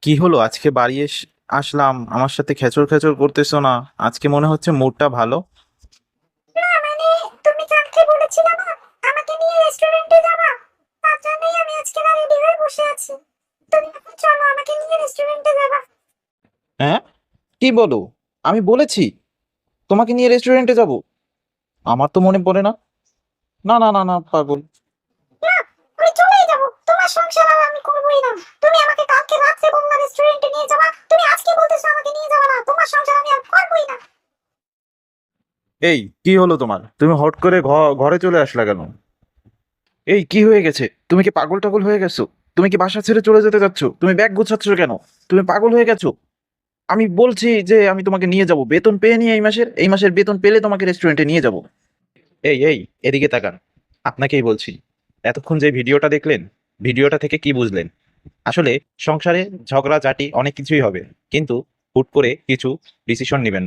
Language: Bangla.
কি হলো আজকে বাড়ি আসলাম, আমার সাথে খেচর খেচর করতেছো না? আজকে মনে হচ্ছে মুডটা ভালো। না মানে, তুমি কালকে বলেছিলে না আমাকে নিয়ে রেস্টুরেন্টে যাবা, তার জন্যই আমি আজকে না রেডি হয়ে বসে আছি। তুমি এখন চলো, আমাকে নিয়ে রেস্টুরেন্টে যাবা। হ্যাঁ, কি বলো? আমি বলেছি তোমাকে নিয়ে রেস্টুরেন্টে যাব? আমার তো মনে পড়ে না। না না না না, পাগল। না, আমি চলেই যাব, তোমার সংসার আর আমি করবোই না। তুমি আমাকে কালকে রাত্রে বললা রেস্টুরেন্টে নিয়ে যাবা, তুমি আজকে বলতেছো আমাকে নিয়ে যাবা না, তোমার সংসার আমি আর করবোই না। এই কি হলো তোমার? তুমি হট করে ঘরে চলে আসলা কেন? এই কি হয়ে গেছে? তুমি কি পাগল টাগল হয়ে গেছো? তুমি কি বাসা ছেড়ে চলে যেতে যাচ্ছ? তুমি ব্যাগ গোছাচ্ছ কেন? তুমি পাগল হয়ে গেছো? আমি বলছি যে আমি তোমাকে নিয়ে যাব, বেতন পেয়ে নিয়ে এই মাসের বেতন পেলে তোমাকে রেস্টুরেন্টে নিয়ে যাব। এই এই এদিকে তাকান। আপনাকেই বলছি, এতক্ষণ যে ভিডিওটা দেখলেন, ভিডিওটা থেকে কি বুঝলেন? আসলে সংসারে ঝগড়াঝাটি অনেক কিছুই হবে, কিন্তু হুট করে কিছু ডিসিশন নেবেন না।